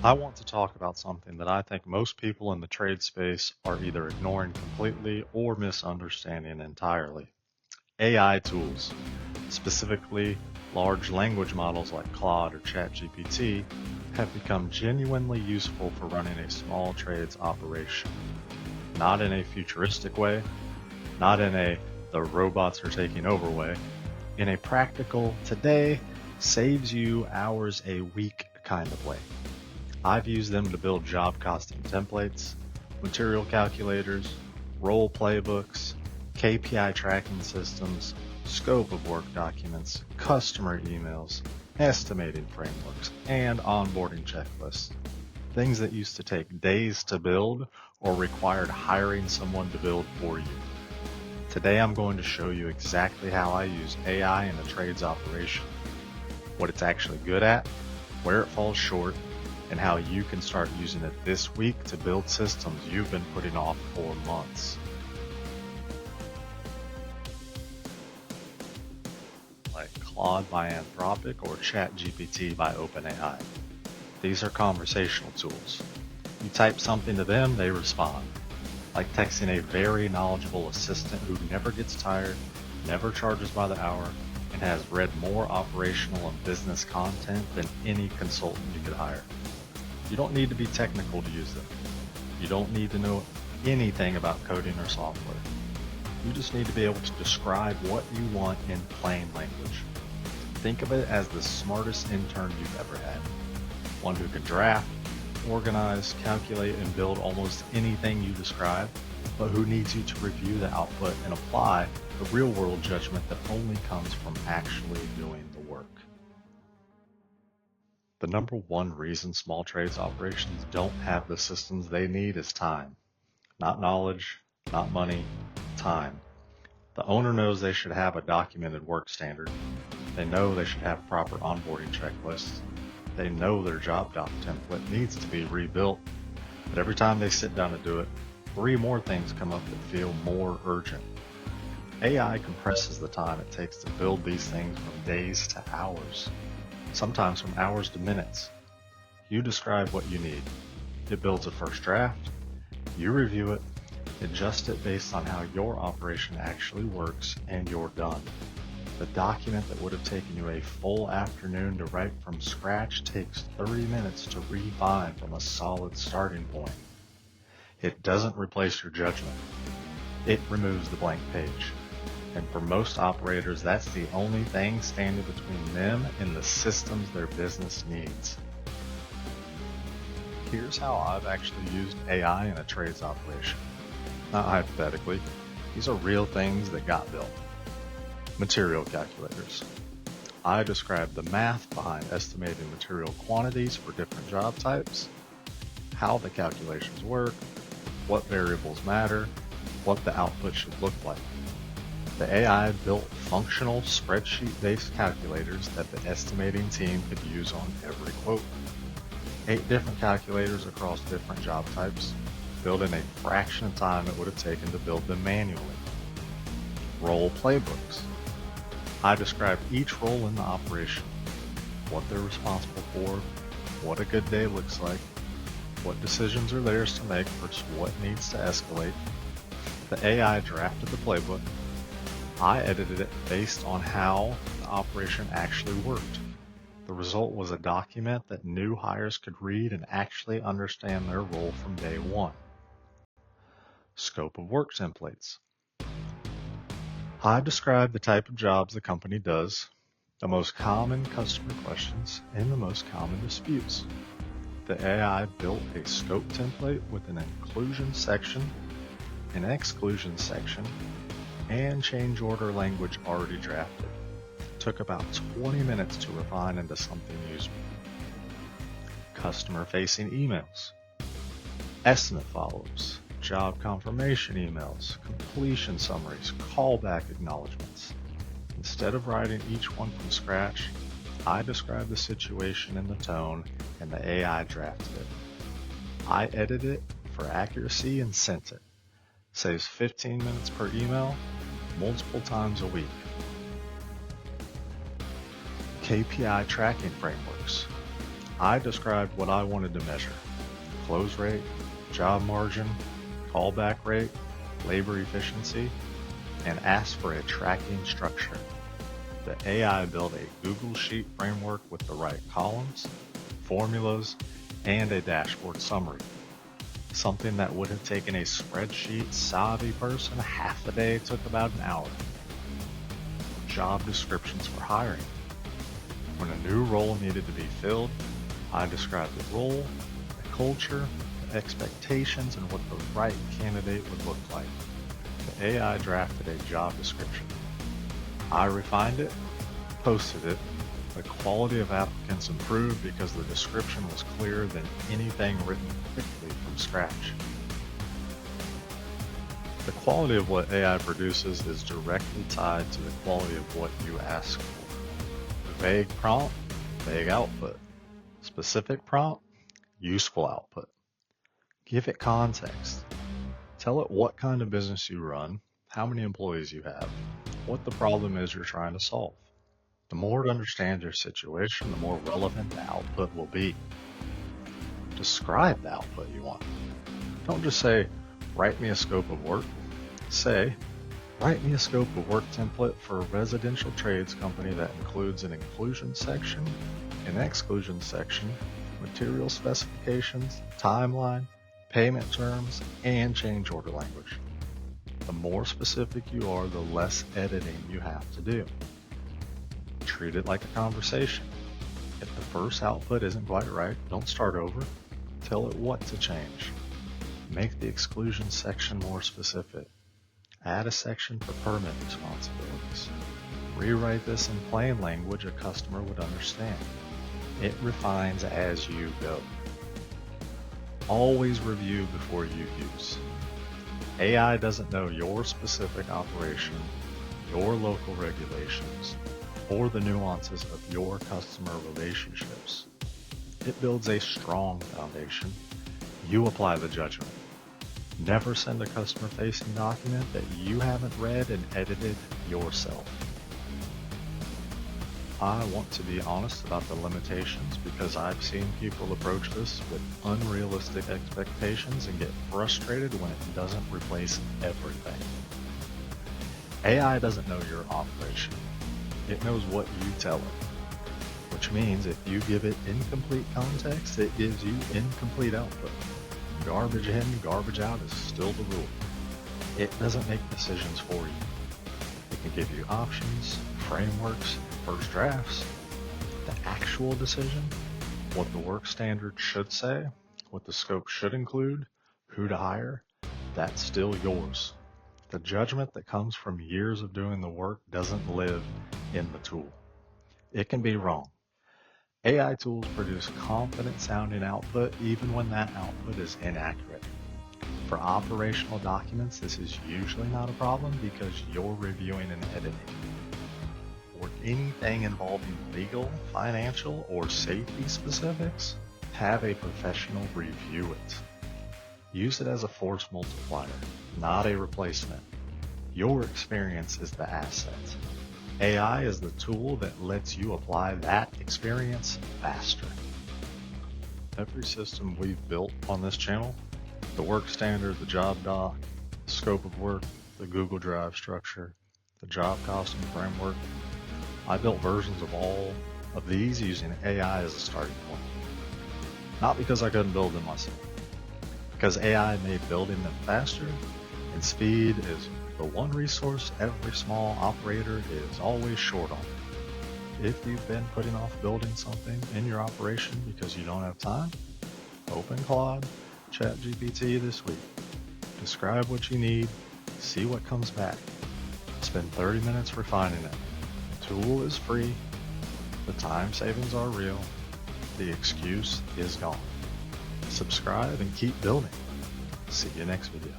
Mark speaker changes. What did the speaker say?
Speaker 1: I want to talk about something that I think most people in the trade space are either ignoring completely or misunderstanding entirely. AI tools, specifically large language models like Claude or ChatGPT, have become genuinely useful for running a small trades operation. Not in a futuristic way, not in a the robots are taking over way, in a practical today saves you hours a week kind of way. I've used them to build job costing templates, material calculators, role playbooks, KPI tracking systems, scope of work documents, customer emails, estimating frameworks, and onboarding checklists. Things that used to take days to build or required hiring someone to build for you. Today I'm going to show you exactly how I use AI in a trades operation, what it's actually good at, where it falls short, and how you can start using it this week to build systems you've been putting off for months. Like Claude by Anthropic or ChatGPT by OpenAI. These are conversational tools. You type something to them, they respond. Like texting a very knowledgeable assistant who never gets tired, never charges by the hour, and has read more operational and business content than any consultant you could hire. You don't need to be technical to use them. You don't need to know anything about coding or software. You just need to be able to describe what you want in plain language. Think of it as the smartest intern you've ever had. One who can draft, organize, calculate, and build almost anything you describe, but who needs you to review the output and apply the real-world judgment that only comes from actually doing the work. The number one reason small trades operations don't have the systems they need is time. Not knowledge, not money, time. The owner knows they should have a documented work standard. They know they should have proper onboarding checklists. They know their job doc template needs to be rebuilt. But every time they sit down to do it, 3 more things come up that feel more urgent. AI compresses the time it takes to build these things from days to hours, sometimes from hours to minutes. You describe what you need. It builds a first draft. You review it, adjust it based on how your operation actually works, and you're done. The document that would have taken you a full afternoon to write from scratch takes 30 minutes to refine from a solid starting point. It doesn't replace your judgment. It removes the blank page. And for most operators, that's the only thing standing between them and the systems their business needs. Here's how I've actually used AI in a trades operation. Not hypothetically, these are real things that got built. Material calculators. I describe the math behind estimating material quantities for different job types, how the calculations work, what variables matter, what the output should look like. The AI built functional spreadsheet-based calculators that the estimating team could use on every quote. 8 different calculators across different job types, built in a fraction of time it would have taken to build them manually. Role playbooks. I describe each role in the operation, what they're responsible for, what a good day looks like, what decisions are theirs to make versus what needs to escalate. The AI drafted the playbook. I edited it based on how the operation actually worked. The result was a document that new hires could read and actually understand their role from day one. Scope of work templates. I describe the type of jobs the company does, the most common customer questions, and the most common disputes. The AI built a scope template with an inclusion section, an exclusion section, and change order language already drafted. It took about 20 minutes to refine into something usable. Customer-facing emails, estimate follow-ups, job confirmation emails, completion summaries, callback acknowledgments. Instead of writing each one from scratch, I described the situation in the tone and the AI drafted it. I edited it for accuracy and sent it. Saves 15 minutes per email, multiple times a week. KPI tracking frameworks. I described what I wanted to measure: close rate, job margin, callback rate, labor efficiency, and asked for a tracking structure. The AI built a Google Sheet framework with the right columns, formulas, and a dashboard summary. Something that would have taken a spreadsheet savvy person half a day took about an hour. Job descriptions for hiring. When a new role needed to be filled, I described the role, the culture, the expectations, and what the right candidate would look like. The AI drafted a job description. I refined it, posted it. The quality of applicants improved because the description was clearer than anything written quickly from scratch. The quality of what AI produces is directly tied to the quality of what you ask for. Vague prompt, vague output. Specific prompt, useful output. Give it context. Tell it what kind of business you run, how many employees you have, what the problem is you're trying to solve. The more it understands your situation, the more relevant the output will be. Describe the output you want. Don't just say, write me a scope of work. Say, write me a scope of work template for a residential trades company that includes an inclusion section, an exclusion section, material specifications, timeline, payment terms, and change order language. The more specific you are, the less editing you have to do. Treat it like a conversation. If the first output isn't quite right, don't start over. Tell it what to change. Make the exclusion section more specific. Add a section for permit responsibilities. Rewrite this in plain language a customer would understand. It refines as you go. Always review before you use. AI doesn't know your specific operation, your local regulations, or the nuances of your customer relationships. It builds a strong foundation. You apply the judgment. Never send a customer-facing document that you haven't read and edited yourself. I want to be honest about the limitations because I've seen people approach this with unrealistic expectations and get frustrated when it doesn't replace everything. AI doesn't know your operation. It knows what you tell it, which means if you give it incomplete context, it gives you incomplete output. Garbage in, garbage out is still the rule. It doesn't make decisions for you. It can give you options, frameworks, first drafts. The actual decision, what the work standard should say, what the scope should include, who to hire, that's still yours. The judgment that comes from years of doing the work doesn't live in the tool. It can be wrong. AI tools produce confident sounding output even when that output is inaccurate. For operational documents, this is usually not a problem because you're reviewing and editing. For anything involving legal, financial, or safety specifics, have a professional review it. Use it as a force multiplier, not a replacement. Your experience is the asset. AI is the tool that lets you apply that experience faster. Every system we've built on this channel, the work standard, the job doc, the scope of work, the Google Drive structure, the job costing framework, I built versions of all of these using AI as a starting point. Not because I couldn't build them myself, because AI made building them faster, and speed is the one resource every small operator is always short on. If you've been putting off building something in your operation because you don't have time, open Claude, ChatGPT this week. Describe what you need, see what comes back. Spend 30 minutes refining it. The tool is free, the time savings are real, the excuse is gone. Subscribe and keep building. See you next video.